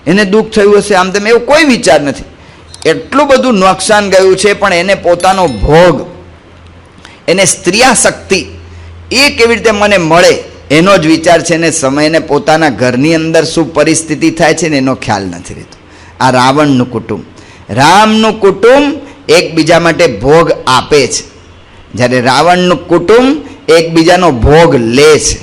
એને દુઃખ થયું હશે, આમ તેમ, એવો કોઈ વિચાર નથી. એટલું બધું નુકસાન ગયું છે, પણ એને પોતાનો ભોગ, એને સ્ત્રીયાશક્તિ એ કેવી રીતે મને મળે એનો જ વિચાર છે. ને સમયને પોતાના ઘરની અંદર શું પરિસ્થિતિ થાય છે ને એનો ખ્યાલ નથી રહેતો. આ રાવણનું કુટુંબ, રામનું કુટુંબ એકબીજા માટે ભોગ આપે છે, જ્યારે રાવણનું કુટુંબ એકબીજાનો ભોગ લે છે.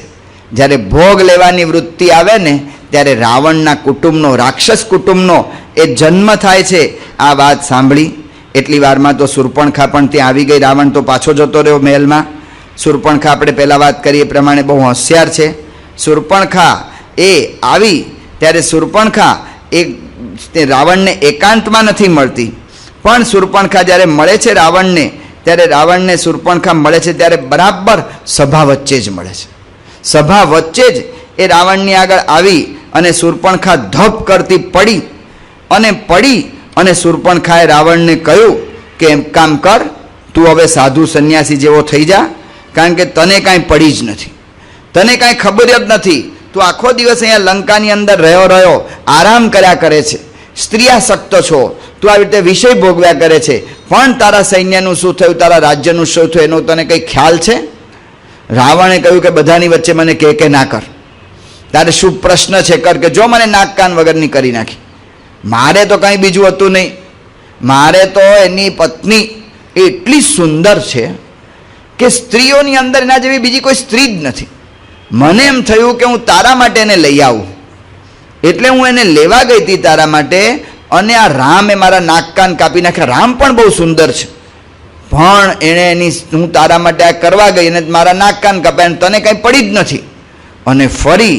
જ્યારે ભોગ લેવાની વૃત્તિ આવે ને ત્યારે રાવણના કુટુંબનો, રાક્ષસ કુટુંબનો એ જન્મ થાય છે. આ વાત સાંભળી એટલી વારમાં તો શૂર્પણખા પણ ત્યાં આવી ગઈ. રાવણ તો પાછો જતો રહ્યો મહેલમાં. શૂર્પણખા આપણે પહેલાં વાત કરી એ પ્રમાણે બહુ હોશિયાર છે. શૂર્પણખા એ આવી ત્યારે શૂર્પણખા એ રાવણને એકાંતમાં નથી મળતી, પણ શૂર્પણખા જ્યારે મળે છે રાવણને, ત્યારે રાવણને શૂર્પણખા મળે છે ત્યારે બરાબર સભા વચ્ચે જ મળે છે. સભા વચ્ચે જ એ રાવણની આગળ આવી અને શૂર્પણખા ધપ કરતી પડી અને શૂર્પણખાએ રાવણને કહ્યું કે એમ કામ કર, તું હવે સાધુ સંન્યાસી જેવો થઈ જા, કારણ કે તને કાંઈ પડી જ નથી, તને કાંઈ ખબર જ નથી. તું આખો દિવસ અહીંયા લંકાની અંદર રહ્યો આરામ કર્યા કરે છે, સ્ત્રીયાસક્ત છો, તું આવી રીતે વિષય ભોગવ્યા કરે છે, પણ તારા સૈન્યનું શું થયું, તારા રાજ્યનું શું થયું એનો તને કંઈ ખ્યાલ છે? રાવણે કહ્યું કે બધાની વચ્ચે મને કે ના કર, તારે શું પ્રશ્ન છે કર, કે જો મને નાક કાન વગરની કરી નાખી. મારે તો કંઈ બીજું હતું નહીં, મારે તો એની પત્ની એટલી સુંદર છે કે સ્ત્રીઓની અંદર એના જેવી બીજી કોઈ સ્ત્રી જ નથી. મને એમ થયું કે હું તારા માટે એને લઈ આવું, એટલે હું એને લેવા ગઈ હતી તારા માટે, અને આ રામ એ મારા નાક કાન કાપી નાખ્યા. રામ પણ બહુ સુંદર છે, પણ એણે હું તારા માટે આ કરવા ગઈ અને મારા નાક કાન કાપ્યા, અને તને કંઈ પડી જ નથી. અને ફરી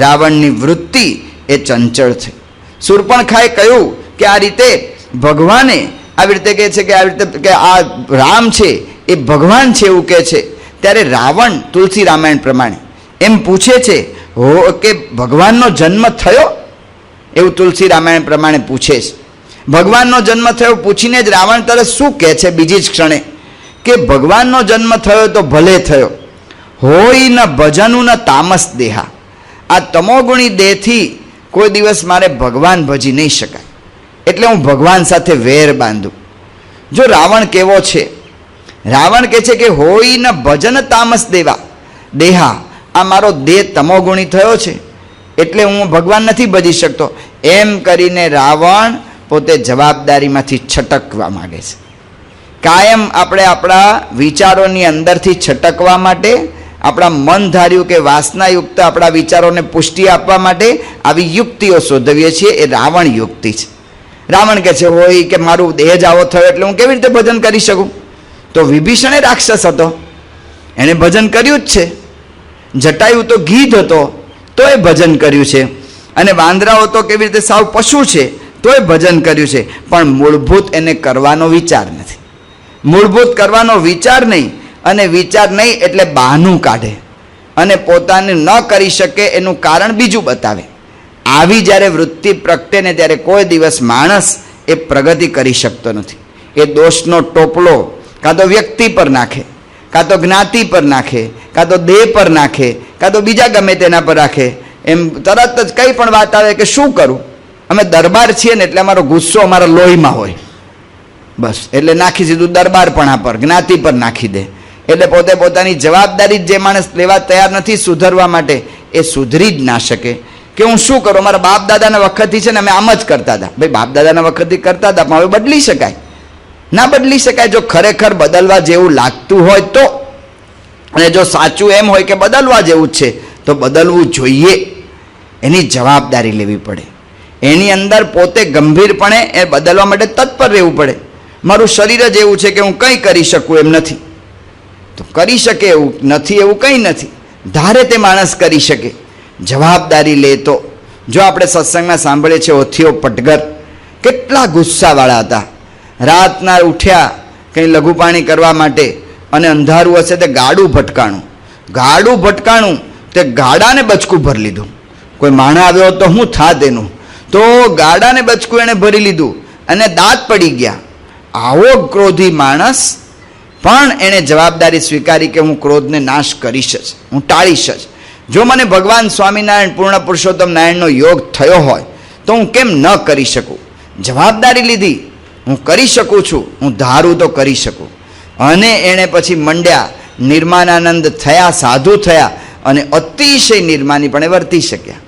રાવણની વૃત્તિ એ ચંચળ થઈ. શૂર્પણખાએ કહ્યું કે આ રીતે ભગવાને આવી રીતે કહે છે કે આવી રીતે કે આ રામ છે એ ભગવાન છે એવું કહે છે. ત્યારે રાવણ તુલસી રામાયણ પ્રમાણે એમ પૂછે છે કે ભગવાનનો જન્મ થયો, એવું તુલસી રામાયણ પ્રમાણે પૂછે છે. ભગવાનનો જન્મ થયો પૂછીને જ રાવણ તરત શું કહે છે બીજી જ ક્ષણે કે ભગવાનનો જન્મ થયો તો ભલે થયો, હોય ન ભજનું ન તામસ દેહા. આ તમોગુણી દેહથી કોઈ દિવસ મારે ભગવાન ભજી નહીં શકાય, એટલે હું ભગવાન સાથે વેર બાંધું. જો રાવણ કેવો છે, રાવણ કહે છે કે હોય ન ભજન તામસ દેહા, આ મારો દેહ તમોગુણી થયો છે એટલે હું ભગવાન નથી ભજી શકતો. એમ કરીને રાવણ પોતે જવાબદારીમાંથી છટકવા માગે છે. કાયમ આપણે આપણા વિચારોની અંદરથી છટકવા માટે, આપણા મન ધાર્યું કે વાસનાયુક્ત આપણા વિચારોને પુષ્ટિ આપવા માટે આવી યુક્તિઓ શોધવીએ છીએ. એ રાવણ યુક્તિ છે. રાવણ કહે છે હોય કે મારું દેહ જ આવો થયો એટલે હું કેવી રીતે ભજન કરી શકું? તો વિભીષણ રાક્ષસ હતો, એણે ભજન કર્યું જ છે. જટાયુ તો ગીધ હતો તો એ ભજન કર્યું છે, અને વાંદરાઓ તો કેવી રીતે સાવ પશુ છે તો એ ભજન કર્યું છે. પણ મૂળભૂત એને કરવાનો વિચાર નથી, મૂળભૂત કરવાનો વિચાર નહીં, અને વિચાર નહીં એટલે બહાનું કાઢે અને પોતાને ન કરી શકે એનું કારણ બીજું બતાવે. આવી જ્યારે વૃત્તિ પ્રગટે ને ત્યારે કોઈ દિવસ માણસ એ પ્રગતિ કરી શકતો નથી. એ દોષનો ટોપલો કાં તો વ્યક્તિ પર નાખે, કાં તો જ્ઞાતિ પર નાખે, કાં તો દેહ પર નાખે, કાં તો બીજા ગમે તેના પર રાખે. એમ તરત જ કંઈ પણ વાત આવે કે શું કરું, અમે દરબાર છીએ ને એટલે અમારો ગુસ્સો અમારા લોહીમાં હોય, બસ એટલે નાખી દીધું દરબારપણા પર, જ્ઞાતિ પર નાખી દે. એટલે પોતે પોતાની જવાબદારી જે માણસ લેવા તૈયાર નથી સુધરવા માટે, એ સુધરી જ ના શકે. કે હું શું કરું, મારા બાપ દાદાના વખતથી છે ને અમે આમ જ કરતા હતા. ભાઈ બાપ દાદાના વખતથી કરતા હતા, પણ હવે બદલી શકાય? ના બદલી શકાય. જો ખરેખર બદલવા જેવું લાગતું હોય તો, અને જો સાચું એમ હોય કે બદલવા જેવું જ છે તો બદલવું જોઈએ. એની જવાબદારી લેવી પડે, એની અંદર પોતે ગંભીરપણે એ બદલવા માટે તત્પર રહેવું પડે. મારું શરીર જ એવું છે કે હું કંઈ કરી શકું એમ નથી, તો કરી શકે એવું નથી એવું કંઈ નથી. ધારે તે માણસ કરી શકે, જવાબદારી લે તો. જો આપણે સત્સંગમાં સાંભળીએ છીએ ઓથિયો પટગર કેટલા ગુસ્સાવાળા હતા. રાતના ઉઠ્યા કંઈ લઘુપાણી કરવા માટે, અને અંધારું હશે તે ગાડું ભટકાણું, તે ગાડાને બચકું ભરી લીધું. કોઈ માણસ આવ્યો તો હું થાત એનું, તો ગાડાને બચકું એણે ભરી લીધું અને દાંત પડી ગયા. આવો ક્રોધી માણસ, પણ એણે જવાબદારી સ્વીકારી કે હું ક્રોધને નાશ કરીશ જ, હું ટાળીશ જ. જો મને ભગવાન સ્વામિનારાયણ પૂર્ણ પુરુષોત્તમ નારાયણનો યોગ થયો હોય તો હું કેમ ન કરી શકું? જવાબદારી લીધી, હું કરી શકું છું, હું ધારું તો કરી શકું. અને એણે પછી મંડ્યા, નિર્માનાનંદ થયા, સાધુ થયા અને અતિશય નિર્માનીપણે વર્તી શક્યા.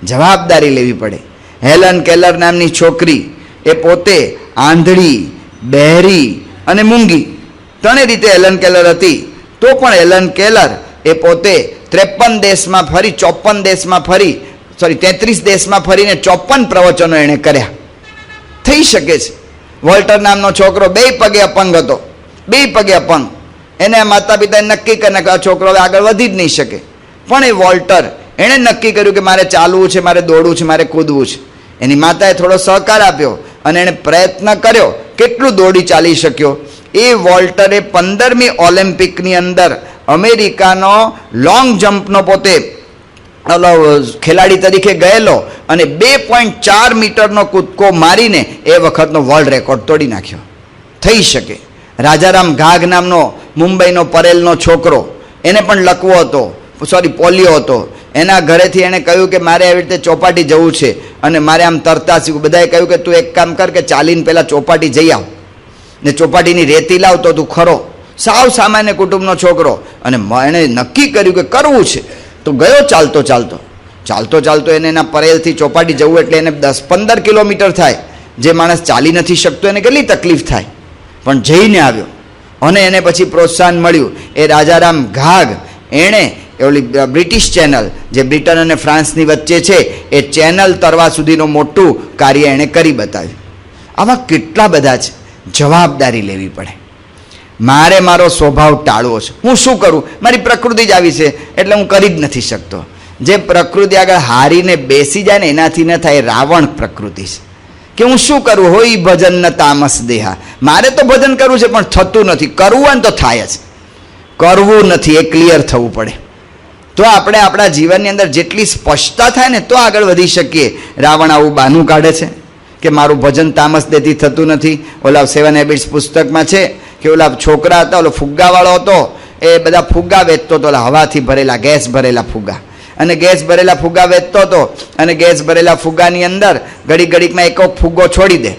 જવાબદારી લેવી પડે. હેલન કેલર નામની છોકરી, એ પોતે આંધળી, બહેરી અને મૂંગી, ત્રણેય રીતે હેલન કેલર હતી. તો પણ હેલન કેલર એ પોતે 53 દેશમાં ફરી, 54 દેશમાં ફરી, 33 દેશમાં ફરીને 54 પ્રવચનો એણે કર્યા. થઈ શકે છે. વોલ્ટર નામનો છોકરો 2 પગે અપંગ હતો, 2 પગે અપંગ. એને માતા પિતાએ નક્કી કરીને કે આ છોકરો હવે આગળ વધી જ નહીં શકે. પણ એ વોલ્ટર, એણે નક્કી કર્યું કે મારે ચાલવું છે, મારે દોડવું છે, મારે કૂદવું છે. એની માતાએ થોડો સહકાર આપ્યો અને એણે પ્રયત્ન કર્યો. કેટલું દોડી ચાલી શક્યો? એ વોલ્ટરે 15મી ઓલિમ્પિકની અંદર અમેરિકાનો લોંગ જમ્પનો પોતે ખેલાડી તરીકે ગયેલો અને 2.4 મીટરનો કૂદકો મારીને એ વખતનો વર્લ્ડ રેકોર્ડ તોડી નાખ્યો. થઈ શકે. રાજારામ ઘાઘ નામનો મુંબઈનો પરેલનો છોકરો, એને પણ લકવો હતો, પોલિયો હતો. એના ઘરેથી એણે કહ્યું કે મારે આવી રીતે ચોપાટી જવું છે અને મારે આમ તરતા શીખવું. બધાએ કહ્યું કે તું એક કામ કર કે ચાલીને પહેલાં ચોપાટી જઈ આવ ને ચોપાટીની રેતી લાવ તો તું ખરો. સાવ સામાન્ય કુટુંબનો છોકરો, અને એણે નક્કી કર્યું કે કરવું છે. તો ગયો ચાલતો ચાલતો એને એના પરેલથી ચોપાટી જવું એટલે એને 10-15 કિલોમીટર થાય. જે માણસ ચાલી નથી શકતો એને કેટલી તકલીફ થાય, પણ જઈને આવ્યો. અને એને પછી પ્રોત્સાહન મળ્યું. એ રાજારામ ઘાઘ, એણે ઓલી બ્રિટિશ ચેનલ જે બ્રિટન અને ફ્રાન્સની વચ્ચે છે, એ ચેનલ તરવા સુધીનું મોટું કાર્ય એણે કરી બતાવ્યું. આવા કેટલા બધા છે. જવાબદારી લેવી પડે. મારે મારો સ્વભાવ ટાળવો છે, હું શું કરું? મારી પ્રકૃતિ જ આવી છે એટલે હું કરી જ નથી શકતો. જે પ્રકૃતિ આગળ હારીને બેસી જાય ને એનાથી ન થાય, રાવણ પ્રકૃતિ છે. કે હું શું કરું? હોય ભજન ન તામસ દેહા. મારે તો ભજન કરવું છે પણ થતું નથી. કરવું હોય ને તો થાય જ, કરવું નથી એ ક્લિયર થવું પડે. તો આપણે આપણા જીવનની અંદર જેટલી સ્પષ્ટતા થાય ને તો આગળ વધી શકીએ. રાવણ આવું બાનું કાઢે છે કે મારું ભજન તામસ દેથી થતું નથી. ઓલા 7 હેબિટ્સ પુસ્તકમાં છે કે ઓલા છોકરા હતા, ઓલો ફુગ્ગાવાળો હતો, એ બધા ફુગ્ગા વેચતો હતો, ઓલા હવાથી ભરેલા, ગેસ ભરેલા ફુગ્ગા. અને ગેસ ભરેલા ફુગ્ગા વેચતો હતો અને ગેસ ભરેલા ફુગ્ગાની અંદર ઘડીકમાં એક ફુગ્ગો છોડી દે,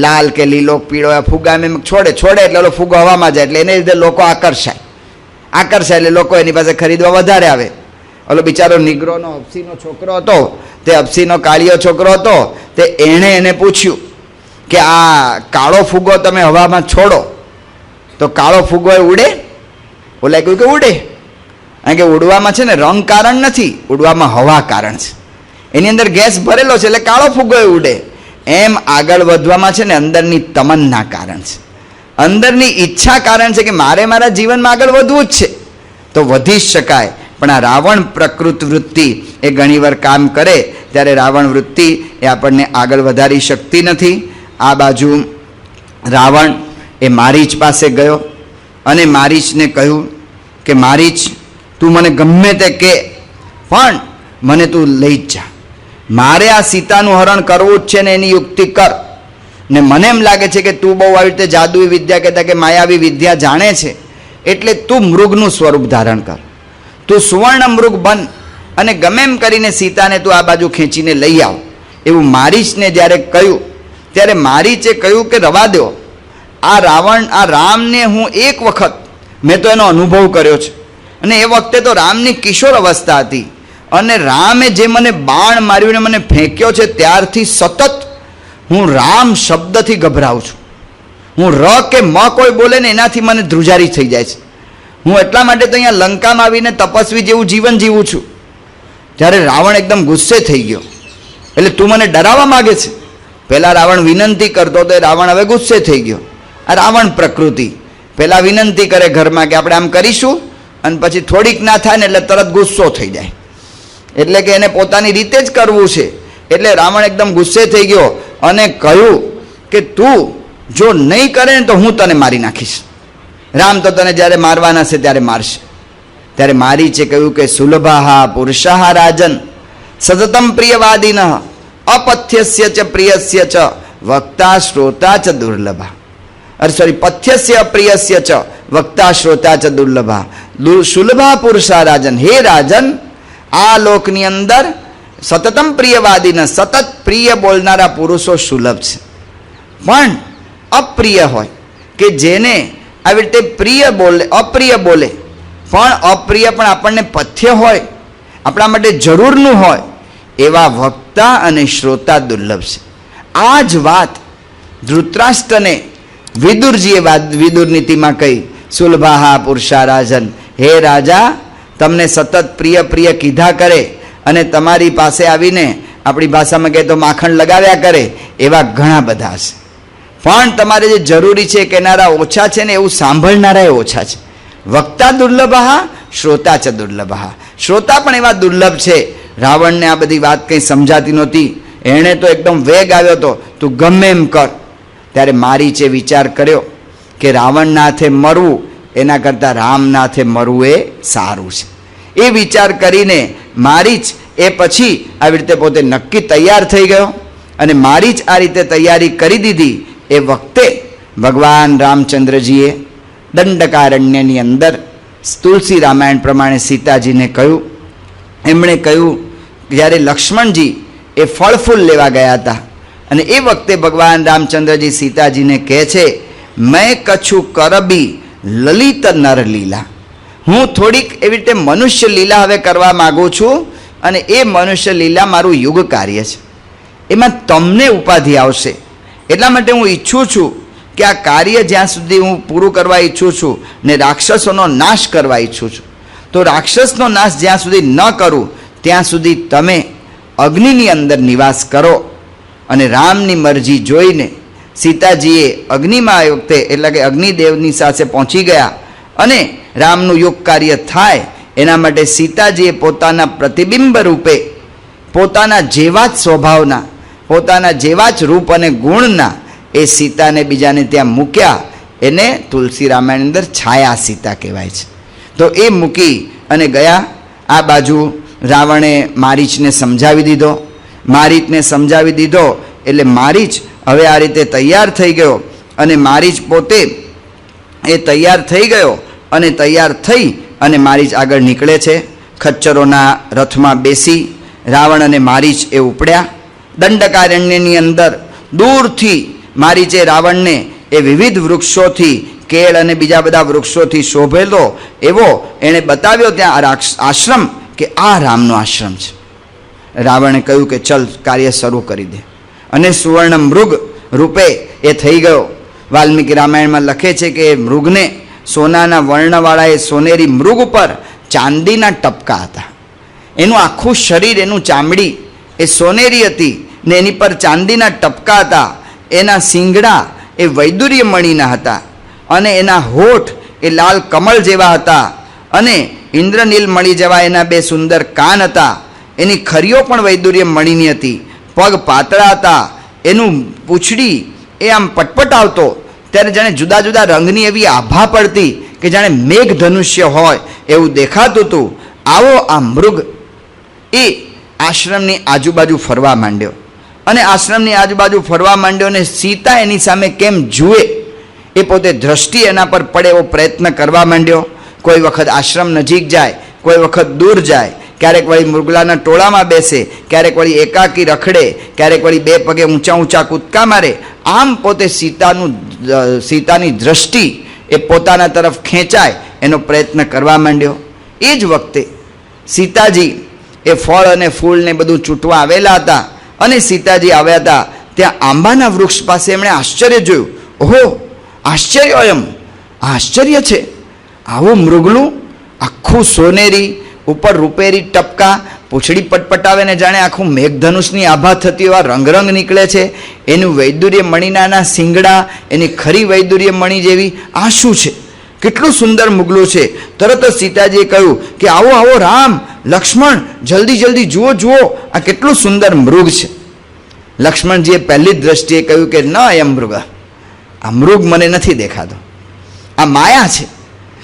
લાલ કે લીલો પીળો ફુગ્ગા એમ છોડે એટલે ઓલો ફુગ્ગો હવામાં જાય એટલે એને લીધે લોકો આકર્ષાય એટલે લોકો એની પાસે ખરીદવા વધારે આવે. ઓલો બિચારો નિગ્રોનો અપસીનો છોકરો હતો, તે અપસીનો કાળિયો છોકરો હતો, તે એણે એને પૂછ્યું કે આ કાળો ફુગ્ગો તમે હવામાં છોડો તો કાળો ફુગ્ગો એ ઉડે? ઓલા કહ્યું કે ઉડે. કારણ કે ઉડવામાં છે ને રંગ કારણ નથી, ઉડવામાં હવા કારણ છે. એની અંદર ગેસ ભરેલો છે એટલે કાળો ફુગ્ગો એ ઉડે. એમ આગળ વધવામાં છે ને અંદરની તમન્ના કારણ છે, અંદરની ઈચ્છા કારણ છે કે મારે મારા જીવનમાં આગળ વધવું જ છે તો વધી શકાય. પણ આ રાવણ પ્રકૃત વૃત્તિ એ ઘણીવાર કામ કરે ત્યારે રાવણ વૃત્તિ એ આપણને આગળ વધારી શકતી નથી. આ બાજુ રાવણ એ મારીચ પાસે ગયો અને મારીચને કહ્યું કે મારીચ, તું મને ગમે તે કે પણ મને તું લઈ જ જા. મારે આ સીતાનું હરણ કરવું જ છે ને એની યુક્તિ કર. ને મને એમ લાગે છે કે તું બહુ આવી રીતે જાદુઈ વિદ્યા કહેતા કે માયાવી વિદ્યા જાણે છે, એટલે તું મૃગનું સ્વરૂપ ધારણ કર, તું સુવર્ણ મૃગ બન અને ગમે એમ કરીને સીતાને તું આ બાજુ ખેંચીને લઈ આવ. એવું મારીચને જ્યારે કહ્યું ત્યારે મારીચે કહ્યું કે રવા દો, આ રાવણ, આ રામને હું એક વખત મેં તો એનો અનુભવ કર્યો છે અને એ વખતે તો રામની કિશોર અવસ્થા હતી અને રામે જે મને બાણ માર્યું ને મને ફેંક્યો છે ત્યારથી સતત હું રામ શબ્દથી ગભરાઉં છું. હું ર કે મ કોઈ બોલે ને એનાથી મને ધ્રુજારી થઈ જાય છે. હું એટલા માટે તો અહીંયા લંકામાં આવીને તપસ્વી જેવું જીવન જીવું છું. ત્યારે રાવણ એકદમ ગુસ્સે થઈ ગયો. એટલે તું મને ડરાવવા માગે છે? પહેલાં રાવણ વિનંતી કરતો તો રાવણ હવે ગુસ્સે થઈ ગયો. આ રાવણ પ્રકૃતિ પહેલાં વિનંતી કરે ઘરમાં કે આપણે આમ કરીશું અને પછી થોડીક ના થાય ને એટલે તરત ગુસ્સો થઈ જાય, એટલે કે એને પોતાની રીતે જ કરવું છે. એટલે રાવણ એકદમ ગુસ્સે થઈ ગયો અને કહ્યું કે તું જો નહીં કરે ને તો હું તને મારી નાખીશ. રામ તો તને જ્યારે મારવાના છે ત્યારે મારશે. ત્યારે મારીચે કહ્યું કે સુલભાહા પુરુષાહ રાજન સતતમ પ્રિયવાદિન અપથ્યસ્ય ચ પ્રિયસ્ય ચ વક્તા શ્રોતા ચ દુર્લભા. પથ્યસ્ય પ્રિયસ્ય ચ વક્તા શ્રોતા ચ દુર્લભા. સુલભા પુરુષા રાજન, હે રાજન, આ લોકની અંદર સતતમ પ્રિયવાદીને સતત પ્રિય બોલનારા પુરુષો સુલભ છે, પણ અપ્રિય હોય કે જેને આવી રીતે પ્રિય બોલે અપ્રિય બોલે પણ અપ્રિય પણ આપણને પથ્ય હોય, આપણા માટે જરૂરનું હોય, એવા વક્તા અને શ્રોતા દુર્લભ છે. આ જ વાત ધૃતરાષ્ટ્રને વિદુરજીએ વિદુર નીતિમાં કહી, સુલભાહા પુરુષા રાજન, હે રાજા, તમને સતત પ્રિય પ્રિય કીધા કરે અને તમારી પાસે આવીને આપણી ભાષામાં કહે તો માખણ લગાવ્યા કરે, એવા ઘણા બધા છે. પણ તમારે જે જરૂરી છે કહેનારા ઓછા છે ને એવું સાંભળનારા ઓછા છે. વક્તા દુર્લભા શ્રોતા ચ દુર્લભા, શ્રોતા પણ એવા દુર્લભ છે. રાવણને આ બધી વાત કંઈ સમજાતી નહોતી, એણે તો એકદમ વેગ આવ્યો હતો, તું ગમે એમ કર. ત્યારે મારીચે વિચાર કર્યો કે રાવણના હાથે મરવું એના કરતાં રામના હાથે મરવું એ સારું છે. એ વિચાર કરીને મારીચ એ પછી આવી રીતે પોતે નક્કી તૈયાર થઈ ગયો અને મારીચ આ રીતે તૈયારી કરી દીધી. એ વખતે ભગવાન રામચંદ્રજીએ દંડકારણ્યની અંદર તુલસી રામાયણ પ્રમાણે સીતાજીને કહ્યું. એમણે કહ્યું જ્યારે લક્ષ્મણજી એ ફળ ફૂલ લેવા ગયા હતા અને એ વખતે ભગવાન રામચંદ્રજી સીતાજીને કહે છે, મેં કછું કરબી લલિત નર લીલા, હું થોડીક એવી રીતે મનુષ્ય લીલા હવે કરવા માગું છું અને એ મનુષ્ય લીલા મારું યુગ કાર્ય છે, એમાં તમને ઉપાધિ આવશે. એટલા માટે હું ઈચ્છું છું કે આ કાર્ય જ્યાં સુધી હું પૂરું કરવા ઈચ્છું છું ને રાક્ષસોનો નાશ કરવા ઈચ્છું છું, તો રાક્ષસનો નાશ જ્યાં સુધી ન કરું ત્યાં સુધી તમે અગ્નિની અંદર નિવાસ કરો. અને રામની મરજી જોઈને સીતાજીએ અગ્નિમાં આ વખતે એટલે કે અગ્નિદેવની સાથે પહોંચી ગયા અને રામનું યુગ કાર્ય થાય એના માટે સીતાજીએ પોતાના પ્રતિબિંબ રૂપે પોતાના જેવા જ સ્વભાવના, પોતાના જેવા જ રૂપ અને ગુણના એ સીતાને બીજાને ત્યાં મૂક્યા. એને તુલસી રામાયણ અંદર છાયા સીતા કહેવાય છે. તો એ મૂકી અને ગયા. આ બાજુ રાવણે મારીચને સમજાવી દીધો. મારીચને સમજાવી દીધો એટલે મારીચ હવે આ રીતે તૈયાર થઈ ગયો અને મારીચ પોતે એ તૈયાર થઈ ગયો અને તૈયાર થઈ અને મારીચ આગળ નીકળે છે. ખચ્ચરોના રથમાં બેસી રાવણ અને મારીચ એ ઉપડ્યા. દંડકારણ્યની અંદર દૂરથી મારીચે રાવણને એ વિવિધ વૃક્ષોથી, કેળ અને બીજા બધા વૃક્ષોથી શોભેલો એવો એણે બતાવ્યો ત્યાં આશ્રમ કે આ રામનો આશ્રમ છે. રાવણે કહ્યું કે ચલ કાર્ય શરૂ કરી દે અને સુવર્ણ મૃગ રૂપે એ થઈ ગયો. વાલ્મીકી રામાયણમાં લખે છે કે એ મૃગને સોનાના વર્ણવાળા એ સોનેરી મૃગ ઉપર ચાંદીના ટપકા હતા. એનું આખું શરીર, એનું ચામડી એ સોનેરી હતી ને એની પર ચાંદીના ટપકા હતા. એના શિંગડા એ વૈદુર્ય મણીના હતા અને એના હોઠ એ લાલ કમળ જેવા હતા અને ઇન્દ્રનીલ મણી જેવા એના બે સુંદર કાન હતા. એની ખરીઓ પણ વૈદુર્ય મણીની હતી. પગ પાતળા હતા. એનું પૂંછડી એ આમ પટપટ આવતો ત્યારે જાણે જુદા જુદા રંગની એવી આભા પડતી કે જાણે મેઘ ધનુષ્ય હોય એવું દેખાતું હતું. આવો આ મૃગ એ આશ્રમની આજુબાજુ ફરવા માંડ્યો અને આશ્રમની આજુબાજુ ફરવા માંડ્યો અને સીતા એની સામે કેમ જુએ એ પોતે દ્રષ્ટિ એના પર પડે એવો પ્રયત્ન કરવા માંડ્યો. કોઈ વખત આશ્રમ નજીક જાય, કોઈ વખત દૂર જાય, ક્યારેક વળી મૃગલાના ટોળામાં બેસે, ક્યારેક વળી એકાકી રખડે, ક્યારેક વળી બે પગે ઊંચા ઊંચા કૂદકા મારે. આમ પોતે સીતાની દ્રષ્ટિ એ પોતાના તરફ ખેંચાય એનો પ્રયત્ન કરવા માંડ્યો. એ જ વખતે સીતાજી એ ફળ અને ફૂલ ને બધું ચૂંટવા આવેલા હતા અને સીતાજી આવ્યા હતા ત્યાં આંબાના વૃક્ષ પાસે એમણે આશ્ચર્ય જોયું. ઓહો, આશ્ચર્ય! એમ આશ્ચર્ય છે, આવું મૃગલું આખું સોનેરી, ઉપર રૂપેરી ટપકા, પૂંછડી પટપટાવે ને જાણે આખું મેઘધનુષની આભા થતી એવા રંગરંગ નીકળે છે. એનું વૈદુર્ય મણીના શિંગડા, એની ખરી વૈદુર્ય મણી જેવી. આ શું છે? કેટલું સુંદર મુગલું છે. તરત જ સીતાજીએ કહ્યું કે આવો આવો રામ, લક્ષ્મણ, જલ્દી જલ્દી જુઓ જુઓ, આ કેટલું સુંદર મૃગ છે. લક્ષ્મણજીએ પહેલી જ દ્રષ્ટિએ કહ્યું કે ન એમ મૃગ, આ મૃગ મને નથી દેખાતો, આ માયા છે.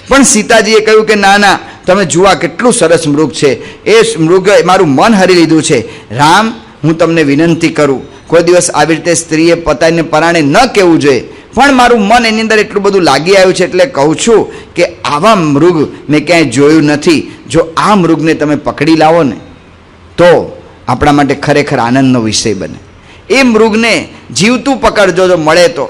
પણ સીતાજીએ કહ્યું કે ના ના, તમે જુઓ કેટલું સરસ મૃગ છે. એ મૃગ મારું મન હરી લીધું છે. રામ, હું તમને વિનંતી કરું, કોઈ દિવસ આવી રીતે સ્ત્રીએ પોતાને પરાણે ન કહેવું જોઈએ, પણ મારું મન એની અંદર એટલું બધું લાગી આવ્યું છે એટલે કહું છું કે આવા મૃગ મેં ક્યાંય જોયું નથી. જો આ મૃગને તમે પકડી લાવો ને તો આપણા માટે ખરેખર આનંદનો વિષય બને. એ મૃગને જીવતું પકડજો જો મળે તો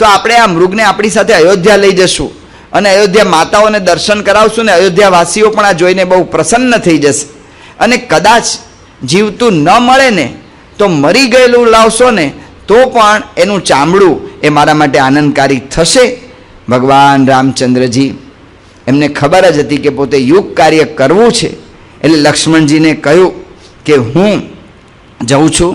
આપણે આ મૃગને આપણી સાથે અયોધ્યા લઈ જશું અને અયોધ્યા માતાઓને દર્શન કરાવશું ને અયોધ્યાવાસીઓ પણ આ જોઈને બહુ પ્રસન્ન થઈ જશે. અને કદાચ જીવતું ન મળે ને તો મરી ગયેલું લાવશો ને તો પણ એનું ચામડું એ મારા માટે આનંદકારી થશે. ભગવાન રામચંદ્રજી એમને ખબર જ હતી કે પોતે યુગ કાર્ય કરવું છે, એટલે લક્ષ્મણજીને કહ્યું કે હું જઉં છું,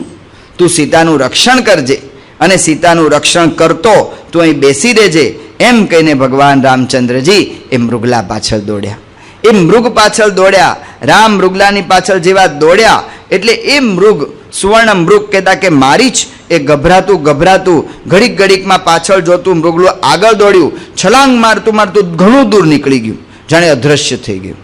તું સીતાનું રક્ષણ કરજે અને સીતાનું રક્ષણ કરતો તું અહીં બેસી રહેજે. એમ કહીને ભગવાન રામચંદ્રજી એ મૃગલા પાછળ દોડ્યા. એ મૃગ પાછળ દોડ્યા. રામ મૃગલાની પાછળ જેવા દોડ્યા એટલે એ મૃગ સુવર્ણ મૃગ કહેતા કે મારી જ એ ગભરાતું ઘડીક ઘડીકમાં પાછળ જોતું મૃગલું આગળ દોડ્યું. છલાંગ મારતું મારતું ઘણું દૂર નીકળી ગયું, જાણે અદ્રશ્ય થઈ ગયું.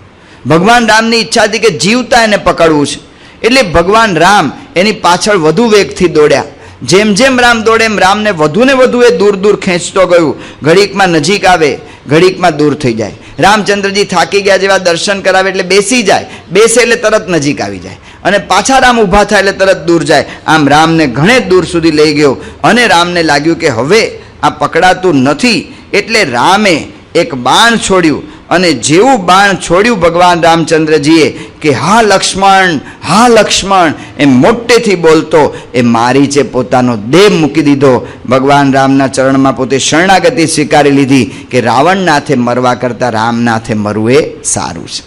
ભગવાન રામની ઈચ્છા હતી કે જીવતા એને પકડવું છે, એટલે ભગવાન રામ એની પાછળ વધુ વેગથી દોડ્યા. જેમ જેમ રામ દોડે એમ રામને વધુ ને વધુ એ દૂર દૂર ખેંચતો ગયું. ઘડીકમાં નજીક આવે, ઘડીકમાં દૂર થઈ જાય. રામચંદ્રજી થાકી ગયા જેવા દર્શન કરાવે એટલે બેસી જાય, બેસે એટલે તરત નજીક આવી જાય અને પાછા રામ ઊભા થાય એટલે તરત દૂર જાય. આમ રામને ઘણે દૂર સુધી લઈ ગયો અને રામને લાગ્યું કે હવે આ પકડાતું નથી, એટલે રામે એક બાણ છોડ્યું અને જેવું બાણ છોડ્યું ભગવાન રામચંદ્રજીએ કે હા લક્ષ્મણ એમ મોટેથી બોલતો એ મારીચે પોતાનો દેહ મૂકી દીધો. ભગવાન રામના ચરણમાં પોતે શરણાગતિ સ્વીકારી લીધી કે રાવણના હાથે મરવા કરતાં રામના હાથે મરવું એ સારું છે.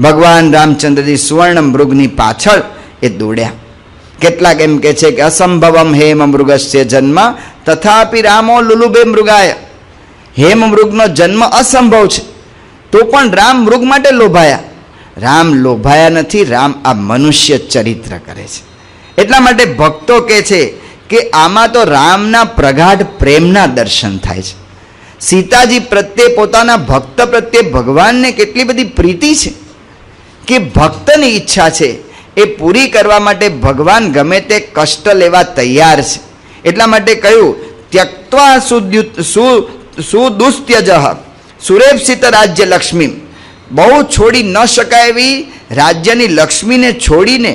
ભગવાન રામચંદ્રજી સુવર્ણ મૃગની પાછળ એ દોડ્યા. કેટલાક એમ કે છે કે અસંભવમ હેમ મૃગસ્ય જન્મ તથાપિ રામો લુલુબે મૃગાય. હેમ મૃગનો જન્મ અસંભવ છે તો પણ રામ મૃગ માટે લોભાયા. રામ લોભાયા નથી, રામ આ મનુષ્ય ચરિત્ર કરે છે. એટલા માટે ભક્તો કહે છે કે આમાં તો રામના પ્રગાઢ પ્રેમના દર્શન થાય છે. સીતાજી પ્રત્યે, પોતાના ભક્ત પ્રત્યે ભગવાનને કેટલી બધી પ્રીતિ છે કે ભક્તની ઈચ્છા છે એ પૂરી કરવા માટે ભગવાન ગમે તે કષ્ટ લેવા તૈયાર છે. એટલા માટે કહ્યું ત્યક્ત્વા સુદુસ્ત્યજ સુરેપ્સિત રાજ્ય લક્ષ્મી. બહુ છોડી ન શકાય એવી રાજ્યની લક્ષ્મીને છોડીને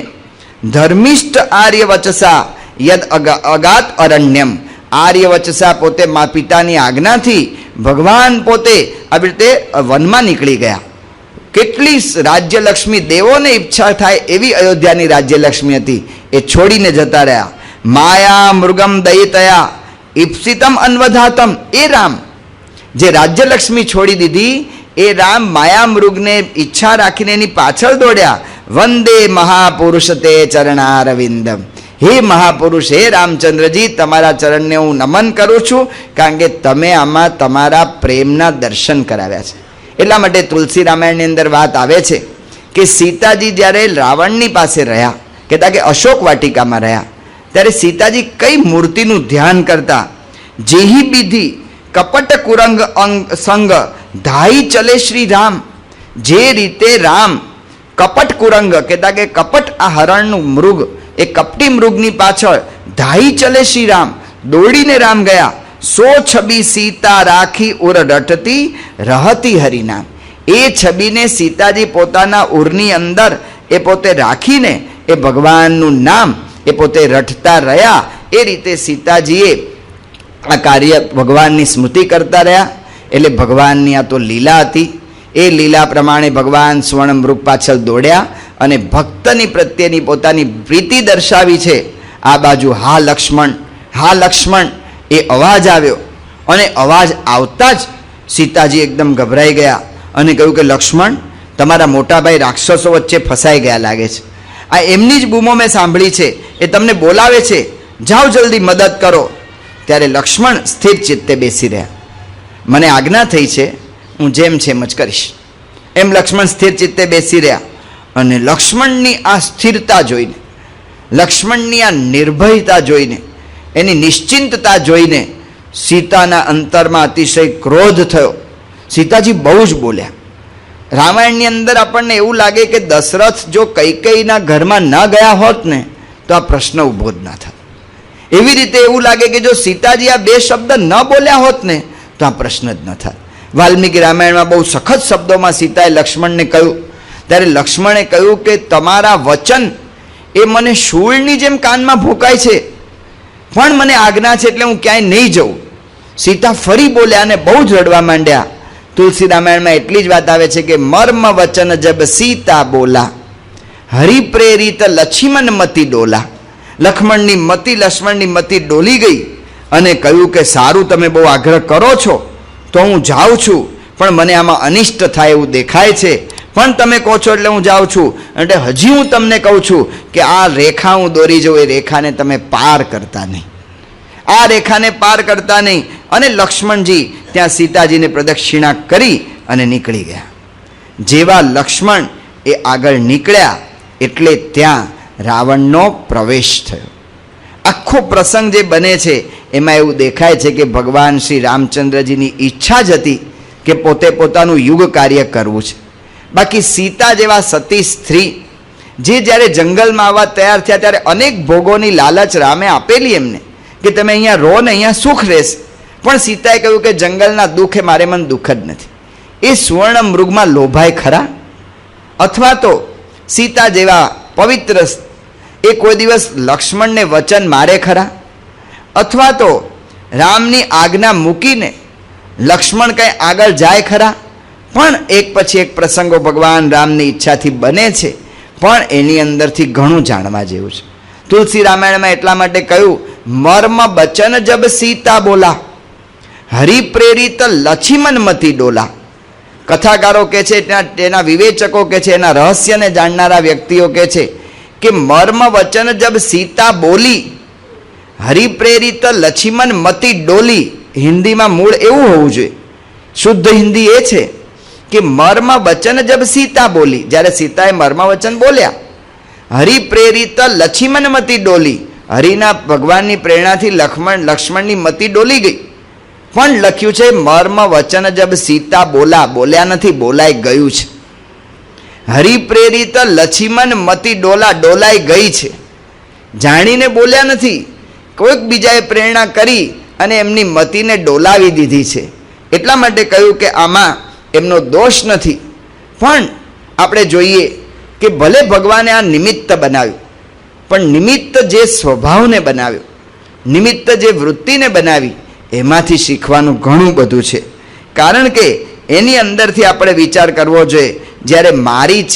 ધર્મિષ્ઠ આર્યવચસા યદ અગાત અરણ્યમ. આર્યવચસા પોતે મા પિતાની આજ્ઞાથી ભગવાન પોતે આવી રીતે વનમાં નીકળી ગયા. કેટલી રાજ્યલક્ષ્મી, દેવોને ઈચ્છા થાય એવી અયોધ્યાની રાજ્યલક્ષ્મી હતી, એ છોડીને જતા રહ્યા. માયા મૃગમ દયિતયા ઈપ્સિતમ અન્વધાતમ. એ રામ જે રાજ્યલક્ષ્મી છોડી દીધી એ રામ માયા મૃગને ઈચ્છા રાખીને એની પાછળ દોડ્યા. વંદે મહાપુરુષ તે ચરણારવિંદમ. હે મહાપુરુષ, હે રામચંદ્રજી, તમારા ચરણને હું નમન કરું છું, કારણ કે તમે આમાં તમારા પ્રેમના દર્શન કરાવ્યા છે. એટલા માટે તુલસી રામાયણની અંદર વાત આવે છે કે સીતાજી જ્યારે રાવણની પાસે રહ્યા, કહેતા કે અશોક વાટિકામાં રહ્યા, ત્યારે સીતાજી કઈ મૂર્તિનું ધ્યાન કરતા. જેહી બીધી કપટ કુરંગ સંગ ધાઈ ચલે શ્રી રામ. જે રીતે રામ કપટ કુરંગ કહેતા કે કપટ આ હરણનું મૃગ, એ કપટી મૃગની પાછળ ધાઈ ચલે શ્રી રામ, દોડીને રામ ગયા. સો છબી સીતા રાખી ઉર રટતી રહતી હરિનામ. એ છબીને સીતાજી પોતાના ઉરની અંદર એ પોતે રાખીને એ ભગવાનનું નામ એ પોતે રટતા રહ્યા. એ રીતે સીતાજીએ આ કાર્ય ભગવાનની સ્મૃતિ કરતા રહ્યા. એટલે ભગવાનની આ તો લીલા હતી. એ લીલા પ્રમાણે ભગવાન સ્વર્ણ મૃગ પાછળ દોડ્યા અને ભક્તની પ્રત્યેની પોતાની પ્રીતિ દર્શાવી છે. આ બાજુ હા લક્ષ્મણ એ અવાજ આવ્યો અને અવાજ આવતા જ સીતાજી એકદમ ગભરાઈ ગયા અને કહ્યું કે લક્ષ્મણ, તમારા મોટાભાઈ રાક્ષસો વચ્ચે ફસાઈ ગયા લાગે છે. આ એમની જ બૂમો મેં સાંભળી છે, એ તમને બોલાવે છે, જાઓ જલ્દી મદદ કરો. ત્યારે લક્ષ્મણ સ્થિર ચિત્તે બેસી રહ્યા. મને આજ્ઞા થઈ છે, હું જેમ છે એમ જ કરીશ. એમ લક્ષ્મણ સ્થિર ચિત્તે બેસી રહ્યા. અને લક્ષ્મણની આ સ્થિરતા જોઈને, લક્ષ્મણની આ નિર્ભયતા જોઈને, એની નિશ્ચિંતતા જોઈને સીતાના અંતરમાં અતિશય ક્રોધ થયો. સીતાજી બહુ જ બોલ્યા. રામાયણની અંદર આપણને એવું લાગે કે દશરથ જો કૈકેયીના ઘરમાં ન ગયા હોત ને તો આ પ્રશ્ન ઊભો જ ના થાય. એવી રીતે એવું લાગે કે જો સીતાજી આ બે શબ્દ ન બોલ્યા હોત ને તો આ પ્રશ્ન જ ન થાય. વાલ્મીકી રામાયણમાં બહુ સખત શબ્દોમાં સીતાએ લક્ષ્મણને કહ્યું. ત્યારે લક્ષ્મણે કહ્યું કે તમારા વચન એ મને શૂળની જેમ કાનમાં ભોંકાય છે, પણ મને આજ્ઞા છે એટલે હું ક્યાંય નહીં જઉં. સીતા ફરી બોલ્યા અને બહુ જ રડવા માંડ્યા. તુલસી રામાયણમાં એટલી જ વાત આવે છે કે મર્મ વચન જબ સીતા બોલા, હરિપ્રેરિત લક્ષ્મણ મતિ ડોલા. લક્ષ્મણની મતિ ડોલી ગઈ અને કહ્યું કે સારું, તમે બહુ આગ્રહ કરો છો તો હું જાઉં છું, પણ મને આમાં અનિષ્ટ થાય એવું દેખાય છે, પણ તમે કહો છો એટલે હું જાઉં છું. એટલે હજી હું તમને કહું છું કે આ રેખા હું દોરી જાઉં, એ રેખાને તમે પાર કરતા નહીં, આ રેખાને પાર કરતા નહીં. અને લક્ષ્મણજી ત્યાં સીતાજીને પ્રદક્ષિણા કરી અને નીકળી ગયા. જેવા લક્ષ્મણ એ આગળ નીકળ્યા એટલે ત્યાં રાવણનો પ્રવેશ થયો. આખો પ્રસંગ જે બને છે એમાં એવું દેખાય છે કે ભગવાન શ્રી રામચંદ્રજીની ઈચ્છા જ હતી કે પોતે પોતાનું યુગ કાર્ય કરવું છે. બાકી સીતા જેવા સતી સ્ત્રી જે જ્યારે જંગલમાં આવવા તૈયાર થયા ત્યારે અનેક ભોગોની લાલચ રામે આપેલી એમને કે તમે અહીંયા રહો ને અહીંયા સુખ રહેશે, પણ સીતાએ કહ્યું કે જંગલના દુઃખ એ મારે મને દુઃખ જ નથી. એ સુવર્ણ મૃગમાં લોભાય ખરા? અથવા તો સીતા જેવા પવિત્ર એ કોઈ દિવસ લક્ષ્મણને વચન મારે ખરા? અથવા તો રામની આજ્ઞા મૂકીને લક્ષ્મણ કંઈ આગળ જાય ખરા? પણ એક પછી એક પ્રસંગો ભગવાન રામની ઈચ્છાથી બને છે, પણ એની અંદરથી ઘણું જાણવા જેવું છે. તુલસી રામાયણમાં એટલા માટે કહ્યું મર્મ બચન જબ સીતા બોલા, હરિપ્રેરિત લક્ષ્મણ મતિ ડોલા. કથાકારો કહે છે, તેના વિવેચકો કહે છે, એના રહસ્યને જાણનારા વ્યક્તિઓ કહે છે કે મર્મ વચન જબ સીતા બોલી, હરિપ્રેરિત લક્ષ્મણ મતિ ડોલી. હિન્દીમાં મૂળ એવું હોવું જોઈએ, શુદ્ધ હિન્દી એ છે કે મર્મ વચન જબ સીતા બોલી, જ્યારે સીતાએ મર્મ વચન બોલ્યા, હરિપ્રેરિત લક્ષ્મણ મતિ ડોલી, હરિના ભગવાનની પ્રેરણાથી લક્ષ્મણની મતિ ડોલી ગઈ. પણ લખ્યું છે મર્મ વચન જબ સીતા બોલા, બોલ્યા નથી, બોલાઈ ગયું છે. હરિપ્રેરિત લક્ષ્મણ મતિ ડોલા, ડોલાઈ ગઈ છે, જાણીને બોલ્યા નથી, કોઈક બીજાએ પ્રેરણા કરી અને એમની મતિને ડોલાવી દીધી છે. એટલા માટે કહ્યું કે આમાં એમનો દોષ નથી. પણ આપણે જોઈએ કે ભલે ભગવાને આ નિમિત્ત બનાવ્યું, પણ નિમિત્ત જે સ્વભાવને બનાવ્યો, નિમિત્ત જે વૃત્તિને બનાવી, એમાંથી શીખવાનું ઘણું બધું છે. કારણ કે એની અંદરથી આપણે વિચાર કરવો જોઈએ. જ્યારે મારી જ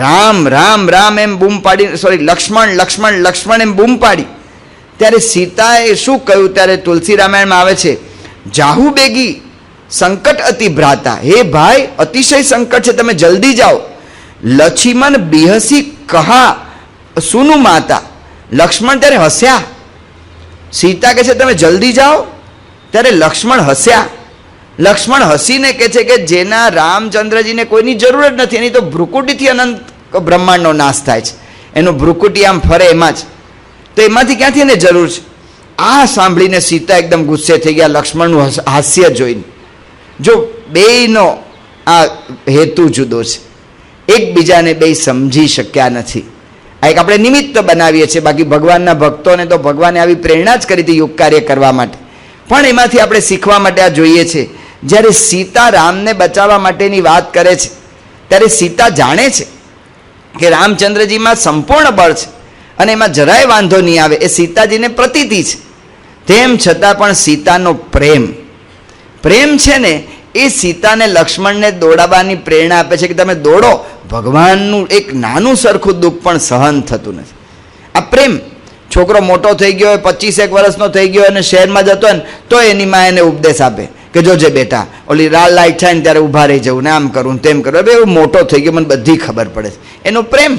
રામ રામ રામ એમ બૂમ પાડી, લક્ષ્મણ લક્ષ્મણ લક્ષ્મણ એમ બૂમ પાડી, ત્યારે સીતાએ શું કહ્યું? ત્યારે તુલસી રામાયણમાં આવે છે જાહુ બેગી સંકટ અતિ ભ્રાતા, હે ભાઈ અતિશય સંકટ છે, તમે જલ્દી જાઓ. લક્ષ્મણ બિહસી કહા સુનું માતા, લક્ષ્મણ ત્યારે હસ્યા. સીતા કહે છે તમે જલ્દી જાઓ, ત્યારે લક્ષ્મણ હસ્યા. લક્ષ્મણ હસીને કહે છે કે જેના રામચંદ્રજીને કોઈની જરૂર જ નથી, એની તો ભ્રુકુટીથી અનંત બ્રહ્માંડનો નાશ થાય છે, એનું ભ્રુકુટી આમ ફરે એમાં જ, તો એમાંથી ક્યાંથી એને જરૂર છે? આ સાંભળીને સીતા એકદમ ગુસ્સે થઈ ગયા લક્ષ્મણનું હાસ્ય જોઈને. જો બેયનો આ હેતુ જુદો છે, એકબીજાને બે સમજી શક્યા નથી. આ એક આપણે નિમિત્ત બનાવીએ છીએ, બાકી ભગવાનના ભક્તોને તો ભગવાને આવી પ્રેરણા જ કરી હતી યુગ કાર્ય કરવા માટે. પણ એમાંથી આપણે શીખવા માટે આ જોઈએ છે. જ્યારે સીતા રામને બચાવવા માટેની વાત કરે છે, ત્યારે સીતા જાણે છે કે રામચંદ્રજીમાં સંપૂર્ણ બળ છે અને એમાં જરાય વાંધો નહીં આવે, એ સીતાજીને પ્રતીતિ છે. તેમ છતાં પણ સીતાનો પ્રેમ છે ને, એ સીતાને લક્ષ્મણને દોડાવવાની પ્રેરણા આપે છે કે તમે દોડો. ભગવાનનું એક નાનું સરખું દુઃખ પણ સહન થતું નથી. આ પ્રેમ. છોકરો મોટો થઈ ગયો હોય, 25 વર્ષનો થઈ ગયો અને શહેરમાં જતો હોય ને તો એની માં એને ઉપદેશ આપે કે જોજે બેટા, ઓલી લાઈટ થાય ને ત્યારે ઊભા રહી જવું ને આમ કરવું તેમ કરવું. હવે એવું મોટો થઈ ગયો, મને બધી ખબર પડે છે. એનો પ્રેમ,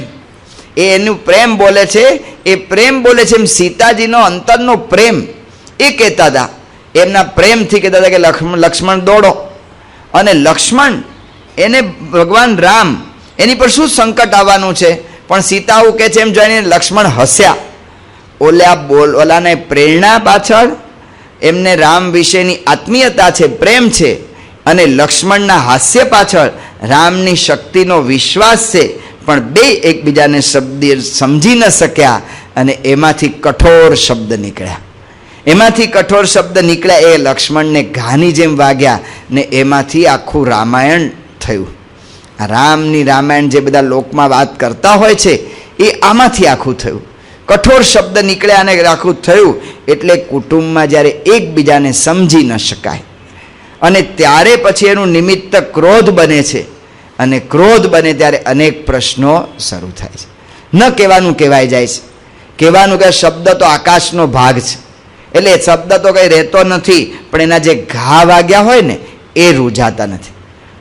એનું પ્રેમ બોલે છે, એ પ્રેમ બોલે છે. એમ સીતાજીનો અંતરનો પ્રેમ એ કહેતા હતા, એમના પ્રેમથી કહેતા હતા કે લક્ષ્મણ દોડો. અને લક્ષ્મણ એને ભગવાન રામ એની પર શું સંકટ આવવાનું છે? પણ સીતા આવું કહે છે એમ જાણીને લક્ષ્મણ હસ્યા. ઓલાને પ્રેરણા પાછળ એમને રામ વિશેની આત્મીયતા છે, પ્રેમ છે, અને લક્ષ્મણના હાસ્ય પાછળ રામની શક્તિનો વિશ્વાસ છે. પણ બે એકબીજાને સમજી ન શક્યા અને એમાંથી કઠોર શબ્દ નીકળ્યા. એ લક્ષ્મણને ઘાની જેમ વાગ્યા ને એમાંથી આખું રામાયણ થયું. આ રામની રામાયણ જે બધા લોકમાં વાત કરતા હોય છે, એ આમાંથી આખું થયું. કઠોર શબ્દ નીકળ્યા અને આખું થયું. એટલે કુટુંબમાં જ્યારે એકબીજાને સમજી ન શકાય અને ત્યારે પછી એનું નિમિત્ત ક્રોધ બને છે અને ક્રોધ બને ત્યારે અનેક પ્રશ્નો શરૂ થાય છે. ન કહેવાનું કહેવાય જાય છે. કહેવાનું કે શબ્દ તો આકાશનો ભાગ છે, એટલે શબ્દ તો કંઈ રહેતો નથી, પણ એના જે ઘા વાગ્યા હોય ને એ રૂજાતા નથી.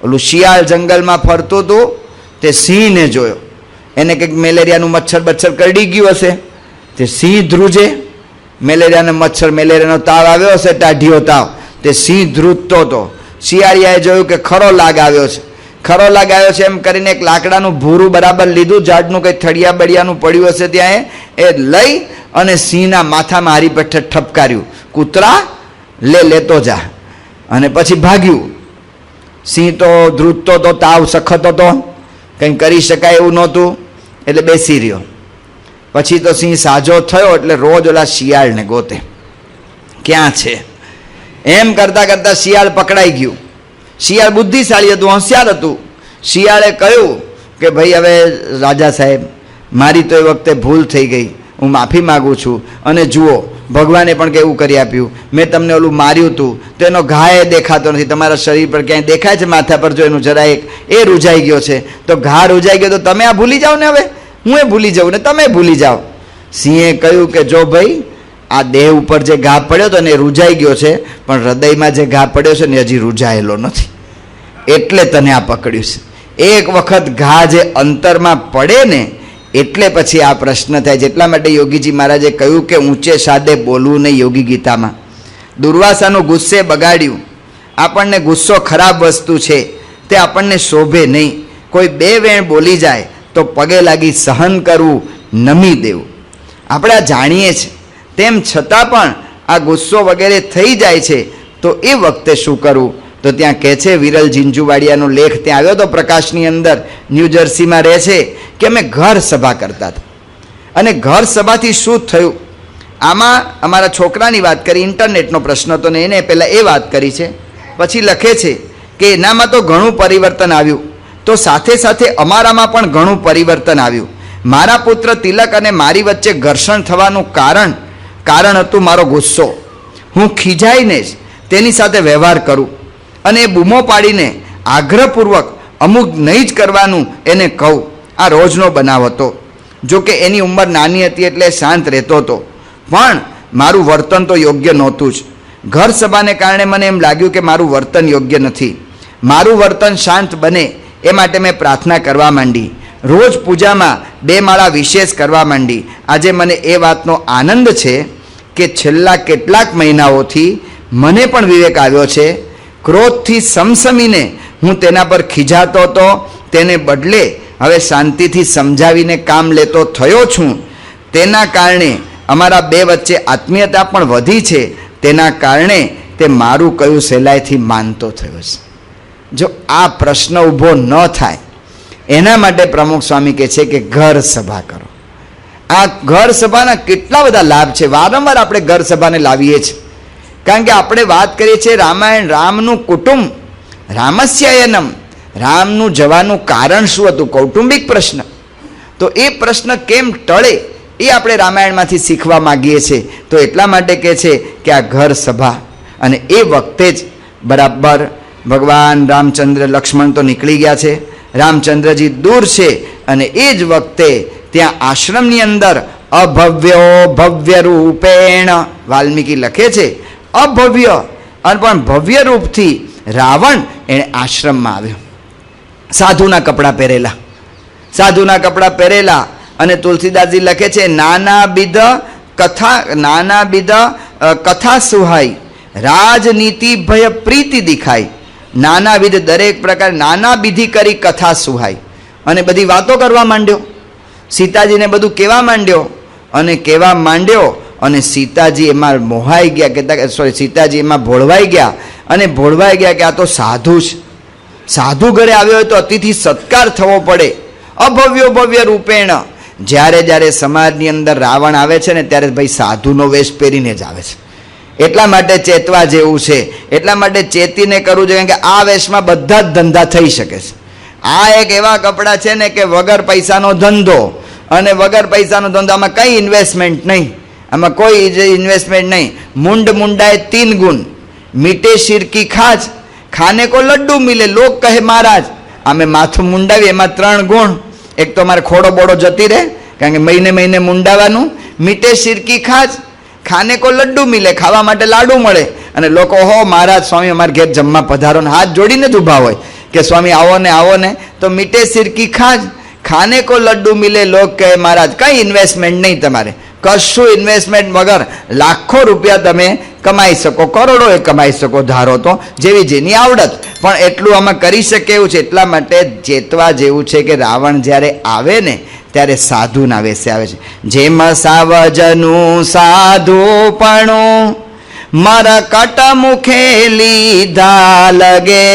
ઓલું શિયાળ જંગલમાં ફરતું હતું, તે સિંહને જોયો. એને કંઈક મેલેરિયાનું મચ્છર કરડી ગયું હશે, તે સિંહ ધ્રુજે. મેલેરિયાનો તાવ આવ્યો હશે, ટાઢીયો તાવ, તે સિંહ ધ્રુજતો હતો. શિયાળિયાએ જોયું કે ખરો લાગ આવ્યો છે, એમ કરીને એક લાકડાનું ભૂરું બરાબર લીધું, ઝાડનું કંઈ થળિયા બળિયાનું પડ્યું હશે ત્યાં એ લઈ અને સિંહના માથામાં હારી પેઠે ઠપકાર્યું, કૂતરા લેતો જા. અને પછી ભાગ્યું. સિંહ તો ધ્રુજતો હતો, તાવ સખત હતો, કંઈ કરી શકાય એવું નહોતું, એટલે બેસી રહ્યો. પછી તો સિંહ સાજો થયો એટલે રોજ ઓલા શિયાળને ગોતે, ક્યાં છે. એમ કરતાં કરતાં શિયાળ પકડાઈ ગયું. શિયાળ બુદ્ધિશાળી હતું, હોશિયાર હતું. શિયાળે કહ્યું કે ભાઈ હવે રાજા સાહેબ, મારી તો એ વખતે ભૂલ થઈ ગઈ, હું માફી માગું છું. અને જુઓ, ભગવાને પણ કેવું કરી આપ્યું, મેં તમને ઓલું માર્યું હતું તો એનો ઘા એ દેખાતો નથી, તમારા શરીર પર ક્યાંય દેખાય છે માથા પર, જો એનું જરા એક એ રૂજાઈ ગયો છે, તો ઘા રૂજાઈ ગયો તો તમે આ ભૂલી જાઓ ને, હવે હું એ ભૂલી જાઉં ને તમે ભૂલી જાઓ. સિંહે કહ્યું કે જો ભાઈ, આ દેહ ઉપર જે ઘા પડ્યો હતો ને એ રૂજાઈ ગયો છે, પણ હૃદયમાં જે ઘા પડ્યો છે ને હજી રૂજાયેલો નથી, એટલે તને આ પકડ્યું છે. એક વખત ઘા જે અંતરમાં પડે ને એટલે પછી આ પ્રશ્ન થાય છે. એટલા માટે યોગીજી મહારાજે કહ્યું કે ઊંચે સાદે બોલવું નહીં. યોગી ગીતામાં દુર્વાસાનું ગુસ્સે બગાડ્યું. આપણને ગુસ્સો ખરાબ વસ્તુ છે, તે આપણને શોભે નહીં. કોઈ બે વેણ બોલી જાય તો પગે લાગી સહન કરવું, નમી દેવું. આપણે આ જાણીએ છીએ, તેમ છતાં પણ આ ગુસ્સો વગેરે થઈ જાય છે, તો એ વખતે શું કરવું? તો ત્યાં કહે છે, વિરલ ઝીંઝુવાડિયાનો લેખ ત્યાં આવ્યો હતો પ્રકાશની અંદર, ન્યૂ જર્સીમાં રહે છે, કે અમે ઘર સભા કરતા હતા. અને ઘર સભાથી શું થયું? આમાં અમારા છોકરાની વાત કરી, ઇન્ટરનેટનો પ્રશ્ન હતો ને એને પહેલાં એ વાત કરી છે. પછી લખે છે કે એનામાં તો ઘણું પરિવર્તન આવ્યું, તો સાથે સાથે અમારામાં પણ ઘણું પરિવર્તન આવ્યું. મારા પુત્ર તિલક અને મારી વચ્ચે ઘર્ષણ થવાનું કારણ હતું મારો ગુસ્સો. હું ખીજાઈને જ તેની સાથે વ્યવહાર કરું અને એ બૂમો પાડીને આગ્રહપૂર્વક અમુક નહીં જ કરવાનું એને કહું. આ રોજનો બનાવ હતો. જોકે એની ઉંમર નાની હતી એટલે શાંત રહેતો હતો, પણ મારું વર્તન તો યોગ્ય નહોતું જ. ઘર સભાને કારણે મને એમ લાગ્યું કે મારું વર્તન યોગ્ય નથી. મારું વર્તન શાંત બને એ માટે મેં પ્રાર્થના કરવા માંડી. રોજ પૂજામાં 2 માળા વિશેષ કરવા માંડી. આજે મને એ વાતનો આનંદ છે કે છેલ્લા કેટલાક મહિનાઓથી મને પણ વિવેક આવ્યો છે. ક્રોધથી સમસમીને હું તેના પર ખીજાતો હતો, તેને બદલે હવે શાંતિથી સમજાવીને કામ લેતો થયો છું. તેના કારણે અમારા 2 વચ્ચે આત્મીયતા પણ વધી છે. તેના કારણે તે મારું કયું સહેલાઈથી માનતો થયો છે. જો આ પ્રશ્ન ઊભો ન થાય એના માટે પ્રમુખ સ્વામી કહે છે કે ઘર સભા કરો. આ ઘર સભાના કેટલા બધા લાભ છે. વારંવાર આપણે ઘર સભાને લાવીએ છીએ, કારણ કે આપણે વાત કરીએ છીએ રામાયણ, રામનું કુટુંબ, રામસ્યયનમ, રામનું જવાનું કારણ શું હતું? કૌટુંબિક પ્રશ્ન. તો એ પ્રશ્ન કેમ ટળે એ આપણે રામાયણમાંથી શીખવા માગીએ છીએ. તો એટલા માટે કહે છે કે આ ઘર સભા. અને એ વખતે જ બરાબર ભગવાન રામચંદ્ર, લક્ષ્મણ તો નીકળી ગયા છે, રામચંદ્રજી દૂર છે, અને એ જ વખતે ત્યાં આશ્રમની અંદર અભવ્યો ભવ્ય રૂપેણ, વાલ્મીકી લખે છે, અભવ્ય અને પણ ભવ્ય રૂપથી રાવણ એણે આશ્રમમાં આવ્યો. સાધુના કપડાં પહેરેલા, અને તુલસીદાસજી લખે છે, નાનાવિધ કથા સુહાઈ, રાજનીતિ ભય પ્રીતિ દેખાય. નાનાવિધ, દરેક પ્રકાર, નાનાવિધિ કરી કથા સુહાઈ, અને બધી વાતો કરવા માંડ્યો. સીતાજીને બધું કહેવા માંડ્યો, અને સીતાજી એમાં મોહાઈ ગયા, સીતાજી એમાં ભોળવાઈ ગયા કે આ તો સાધુ છે. સાધુ ઘરે આવ્યો હોય તો અતિથિ સત્કાર થવો પડે. અભવ્યો ભવ્ય રૂપેણ, જ્યારે સમાજની અંદર રાવણ આવે છે ને ત્યારે ભાઈ સાધુનો વેશ પહેરીને જ આવે છે. એટલા માટે ચેતવા જેવું છે. એટલા માટે ચેતીને કરવું જોઈએ, કે આ વેશમાં બધા જ ધંધા થઈ શકે છે. આ એક એવા કપડાં છે ને કે વગર પૈસાનો ધંધો, અને વગર પૈસાનો ધંધો, આમાં કંઈ ઇન્વેસ્ટમેન્ટ નહીં, આમાં કોઈ ઇન્વેસ્ટમેન્ટ નહીં. મુંડ મુંડાએ 3 ગુણ, મીઠે શિર કી ખાજ, ખાને કો લડ્ડુ મિલે, લોક કહે મહારાજ. અમે માથું મુંડાવીએ એમાં 3 ગુણ. એક તો અમારે ખોડો બોડો જતી રહે, કારણ કે મહિને મહિને મુંડાવાનું. મીઠે શિર કી ખાજ, ખાને કો લડ્ડુ મિલે, ખાવા માટે લાડુ મળે. અને લોકો હો મહારાજ સ્વામી અમારે ઘેર જમવા પધારો, ને હાથ જોડીને જ ઊભા હોય કે સ્વામી આવો ને આવો ને. તો મીઠે શિર કી ખાજ, ખાને કો લડ્ડુ મિલે, લોક કહે મહારાજ. કંઈ ઇન્વેસ્ટમેન્ટ નહીં તમારે, કશું ઇન્વેસ્ટમેન્ટ વગર લાખો રૂપિયા તમે કમાઈ શકો, કરોડો એ કમાઈ શકો ધારો તો, જેવી જેની આવડત. પણ એટલું આમાં કરી શકે એવું છે. એટલા માટે ચેતવા જેવું છે કે રાવણ જ્યારે આવે ને ત્યારે સાધુના વેશે આવે છે. જેમ સાવજનું સાધુપણું મરકટ મુખે લીધા લગે,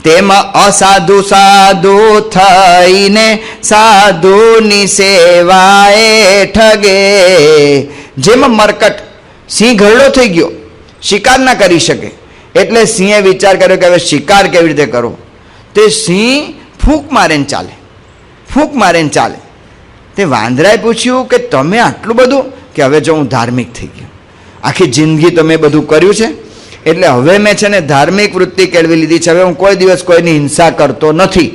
તેમ અસાધુ સાધુ થઈને સાધુની સેવાએ ઠગે. જેમ મરકટ, સિંહ ઘરડો થઈ ગયો, શિકાર ના કરી શકે, એટલે સિંહે વિચાર કર્યો કે હવે શિકાર કેવી રીતે કરવો. તે સિંહ ફૂંક મારે ને ચાલે, ફૂંક મારે ને ચાલે. તે વાંદરાએ પૂછ્યું કે તમે આટલું બધું, કે હવે જો હું ધાર્મિક થઈ ગયો, આખી જિંદગી તો મેં બધું કર્યું છે, એટલે હવે મેં છે ને ધાર્મિક વૃત્તિ કેળવી લીધી છે, હવે હું કોઈ દિવસ કોઈની હિંસા કરતો નથી.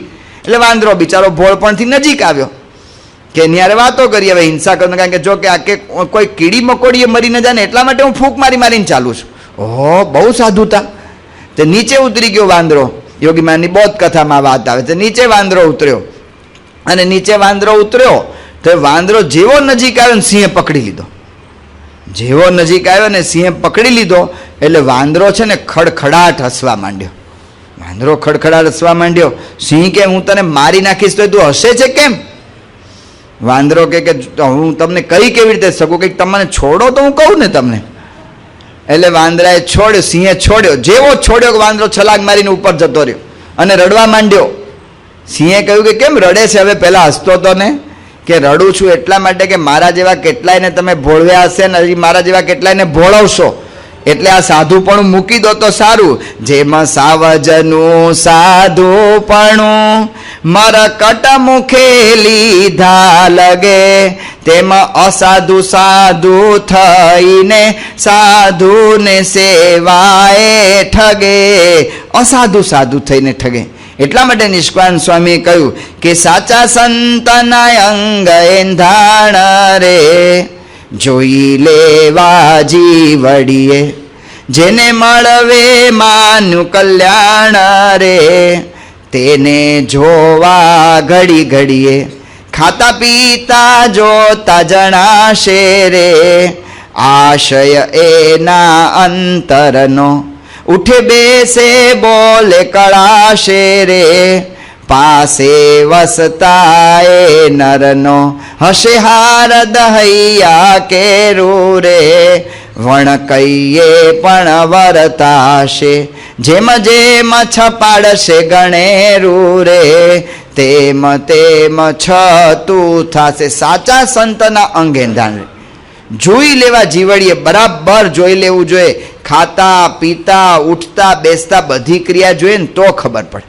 એટલે વાંદરો બિચારો ભોળપણથી નજીક આવ્યો કે એની યારે વાતો કરી, હવે હિંસા કરતો, કારણ કે જો કે આ કે કોઈ કીડી મકોડીએ મરી ન જાય ને એટલા માટે હું ફૂંક મારી મારીને ચાલું છું. ઓહો, બહુ સાધુતા. તે નીચે ઉતરી ગયો વાંદરો. યોગીમાની બોધ કથામાં વાત આવે છે. નીચે વાંદરો ઉતર્યો, અને નીચે વાંદરો ઉતર્યો તો વાંદરો જેવો નજીક આવ્યો ને સિંહે પકડી લીધો. જેવો નજીક આવ્યો ને સિંહે પકડી લીધો એટલે વાંદરો છે ને ખડખડાટ હસવા માંડ્યો. વાંદરો ખડખડાટ હસવા માંડ્યો. સિંહ કે હું તને મારી નાખીશ તો તું હસે છે કેમ? વાંદરો કે હું તમને કહી કેવી રીતે શકું, કે તમને છોડો તો હું કહું ને તમને. એટલે વાંદરાએ છોડ્યો, સિંહે છોડ્યો. જેવો છોડ્યો કે વાંદરો છલાંગ મારીને ઉપર જતો રહ્યો અને રડવા માંડ્યો. સિંહે કહ્યું કે કેમ રડે છે? હવે પહેલા હસતો તો ને, કે રડું છું એટલા માટે કે મારા જેવા કેટલાયને તમે ભોળવ્યા હશે ને હજી મારા જેવા કેટલાયને ભોળવશો, એટલે આ સાધુપણું મૂકી દો તો સારું. જેમાં સાવજનું સાધુપણું મરકટ મુખે લીધા લગે, તેમાં અસાધુ સાધુ થઈને સાધુને સેવાએ ઠગે. અસાધુ સાધુ થઈને ઠગે. એટલા માટે નિષ્કાન સ્વામીએ કહ્યું કે સાચા સંતના અંગ એંધાણ રે, જોઈ લેવા જીવડીએ, જેને મળવે માનું કલ્યાણ રે, તેને જોવા ઘડી ઘડીએ, ખાતા પીતા જોતા જણાશે રે, આશય એના અંતરનો ઉઠે બેસે બોલે કળાશે રે, પાસે વસતા એ નરનો હશે હાર દહૈયા કેરું રે, વણ કહીએ પણ વર્તાશે, જેમ જેમ છપાડશે ગણેરું રે, તેમ તેમ છતું થશે. સાચા સંતના અંગે ધાન જોઈ લેવા જીવડીએ, બરાબર જોઈ લેવું જોઈએ. ખાતા પીતા ઉઠતા બેસતા બધી ક્રિયા જોઈએ ને તો ખબર પડે.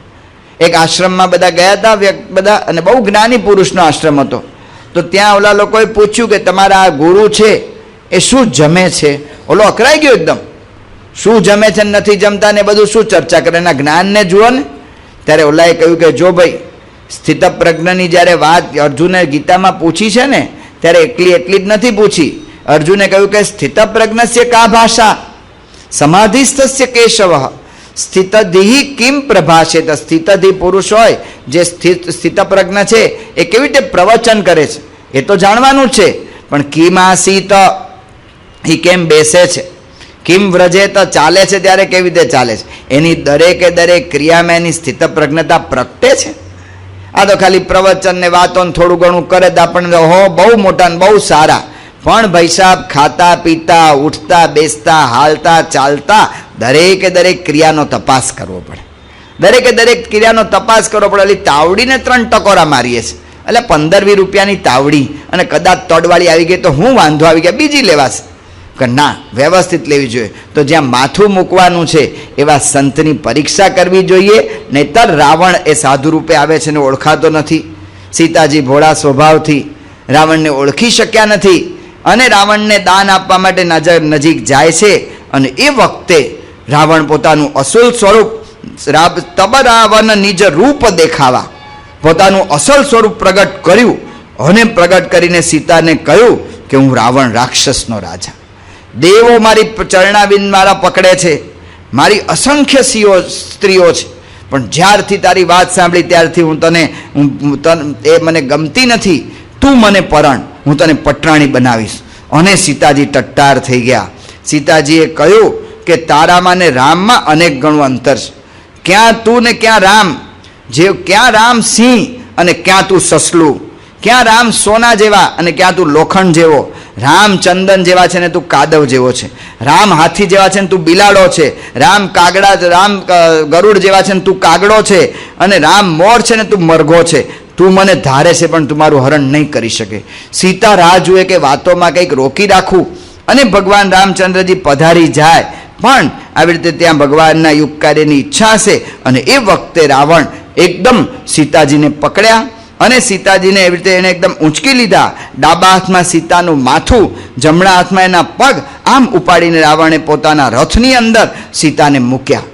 એક આશ્રમમાં બધા ગયા હતા બધા, અને બહુ જ્ઞાની પુરુષનો આશ્રમ હતો. તો ત્યાં ઓલા લોકોએ પૂછ્યું કે તમારા આ ગુરુ છે એ શું જમે છે? ઓલો અકરાઈ ગયો એકદમ, શું જમે છે નથી જમતા ને બધું શું ચર્ચા કરે, એના જ્ઞાનને જુઓ ને. ત્યારે ઓલાએ કહ્યું કે જો ભાઈ, સ્થિત પ્રજ્ઞની જ્યારે વાત અર્જુને ગીતામાં પૂછી છે ને ત્યારે એટલી જ નથી પૂછી. અર્જુને કહ્યું કે સ્થિત પ્રજ્ઞસ્ય કા ભાષા સમાધિસ્થસ્ય કેશવ સ્થિતધિ કિમ પ્રભાષેત. સ્થિતધિ પુરુષ હોય જે સ્થિત પ્રજ્ઞ છે એ કેવી રીતે પ્રવચન કરે છે એ તો જાણવાનું છે, પણ કિમ આસીત એ કેમ બેસે છે, કિમ વ્રજે તો ચાલે છે ત્યારે કેવી રીતે ચાલે છે, એની દરેકે દરેક ક્રિયામાં એની સ્થિત પ્રજ્ઞતા પ્રગટે છે. આ તો ખાલી પ્રવચન ને વાતો થોડું ઘણું કરે તો આપણને હો બહુ મોટા ને બહુ સારા, પણ ભાઈ સાહેબ ખાતા પીતા ઉઠતા બેસતા હાલતા ચાલતા દરેકે દરેક ક્રિયાનો તપાસ કરવો પડે. દરેકે દરેક ક્રિયાનો તપાસ કરવો પડે. એટલે તાવડીને 3 ટકોરા મારીએ છીએ, એટલે 15-20 રૂપિયાની તાવડી અને કદાચ તડવાળી આવી ગઈ તો હું વાંધો આવી ગયા બીજી લેવાશે, કે ના વ્યવસ્થિત લેવી જોઈએ. તો જ્યાં માથું મૂકવાનું છે એવા સંતની પરીક્ષા કરવી જોઈએ. નહીતર રાવણ એ સાધુ રૂપે આવે છે ને ઓળખાતો નથી. સીતાજી ભોળા સ્વભાવથી રાવણને ઓળખી શક્યા નથી અને રાવણને દાન આપવા માટે નજીક જાય છે. અને એ વખતે રાવણ પોતાનું અસલ સ્વરૂપ તબ રાવણ નિજ રૂપ દેખાવા પોતાનું અસલ સ્વરૂપ પ્રગટ કર્યું અને પ્રગટ કરીને સીતાને કહ્યું કે હું રાવણ રાક્ષસનો રાજા, દેવો મારી ચરણાબિંદ મારા પકડે છે, મારી અસંખ્ય સ્ત્રીઓ છે, પણ જ્યારથી તારી વાત સાંભળી ત્યારથી એ મને ગમતી નથી, તું મને પરણ, હું તને પટરાણી બનાવીશ. અને સીતાજી ટટ્ટાર થઈ ગયા. સીતાજીએ કહ્યું કે તારામાં ને રામમાં અનેક ગણું અંતર છે, ક્યાં તું ને ક્યાં રામ, ક્યાં રામ સિંહ અને ક્યાં તું સસલું, ક્યાં રામ સોના જેવા અને ક્યાં તું લોખંડ જેવો, રામ ચંદન જેવા છે ને તું કાદવ જેવો છે, રામ હાથી જેવા છે ને તું બિલાડો છે, રામ ગરુડ જેવા છે ને તું કાગડો છે, અને રામ મોર છે ને તું મરઘો છે. તું મને ધારે છે પણ તું મારું હરણ નહીં કરી શકે. સીતા રાહ જુએ કે વાતોમાં કંઈક રોકી રાખું અને ભગવાન રામચંદ્રજી પધારી જાય, પણ આવી રીતે ત્યાં ભગવાનના યુગ કાર્યની ઈચ્છા હશે. અને એ વખતે રાવણ એકદમ સીતાજીને પકડ્યા અને સીતાજીને એવી રીતે એને એકદમ ઊંચકી લીધા. ડાબા હાથમાં સીતાનું માથું, જમણા હાથમાં એના પગ, આમ ઉપાડીને રાવણે પોતાના રથની અંદર સીતાને મૂક્યા.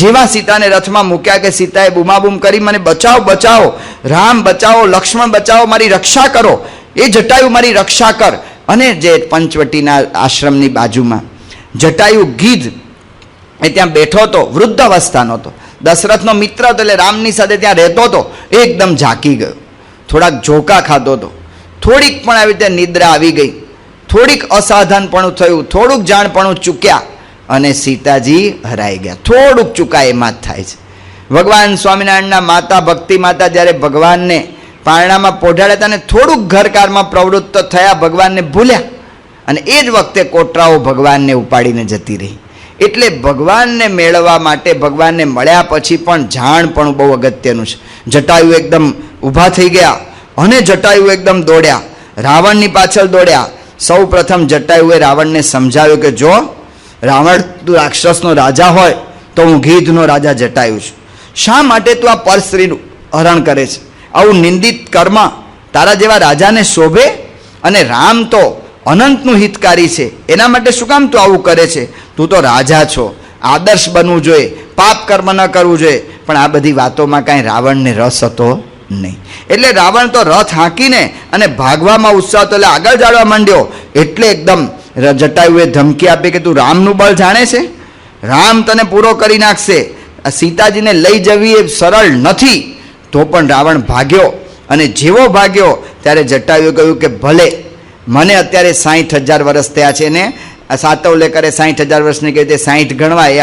જેવા સીતાને રથમાં મૂક્યા કે સીતાએ બૂમાબૂમ કરી, મને બચાવો બચાવો, રામ બચાવો, લક્ષ્મણ બચાવો, મારી રક્ષા કરો, એ જટાયુ મારી રક્ષા કર. અને જે પંચવટીના આશ્રમની બાજુમાં જટાયુ ગીધ એ ત્યાં બેઠો હતો, વૃદ્ધ અવસ્થાનો હતો, દશરથનો મિત્ર હતો, એટલે રામની સાથે ત્યાં રહેતો હતો. એકદમ ઝાંકી ગયો, થોડાક ઝોકા ખાતો હતો, થોડીક પણ આવી રીતે નિદ્રા આવી ગઈ, થોડીક અસાધાનપણું થયું, થોડુંક જાણપણું ચૂક્યા અને સીતાજી હરાઈ ગયા. થોડુંક ચૂકાય એમાં જ થાય છે. ભગવાન સ્વામિનારાયણના માતા ભક્તિ માતા જ્યારે ભગવાનને પારણામાં પોઢાડ્યા હતા ને થોડુંક ઘરકારમાં પ્રવૃત્ત થયા, ભગવાનને ભૂલ્યા અને એ જ વખતે કોટરાઓ ભગવાનને ઉપાડીને જતી રહી. એટલે ભગવાનને મેળવવા માટે, ભગવાનને મળ્યા પછી પણ જાણપણું બહુ અગત્યનું છે. જટાયુ એકદમ ઊભા થઈ ગયા અને જટાયુ એકદમ દોડ્યા, રાવણની પાછળ દોડ્યા. સૌ પ્રથમ જટાયુએ રાવણને સમજાવ્યું કે જો રાવણ તું રાક્ષસનો રાજા હોય તો હું ગીધનો રાજા જટાયુ છું. શા માટે તું આ પર સ્ત્રીનું હરણ કરે છે? આવું નિંદિત કર્મ તારા જેવા રાજાને શોભે? અને રામ તો અનંતનું હિતકારી છે, એના માટે શું કામ તું આવું કરે છે? તું તો રાજા છો, આદર્શ બનવું જોઈએ, પાપ કર્મ ન કરવું જોઈએ. પણ આ બધી વાતોમાં કાંઈ રાવણને રસ હતો નહીં. એટલે રાવણ તો રથ હાંકીને અને ભાગવામાં ઉત્સાહ હતો, એટલે આગળ ચાલવા માંડ્યો. એટલે એકદમ જટાયુએ ધમકી આપી કે તું રામનું બળ જાણે છે, રામ તને પૂરો કરી નાખશે, સીતાજીને લઈ જવી એ સરળ નથી. તો પણ રાવણ ભાગ્યો અને જેવો ભાગ્યો ત્યારે જટાયુએ કહ્યું કે ભલે, મને અત્યારે 60,000 વર્ષ થયા છે ને સાતવ લેકરે 60,000 વર્ષની કઈ રીતે 60 ગણવા એ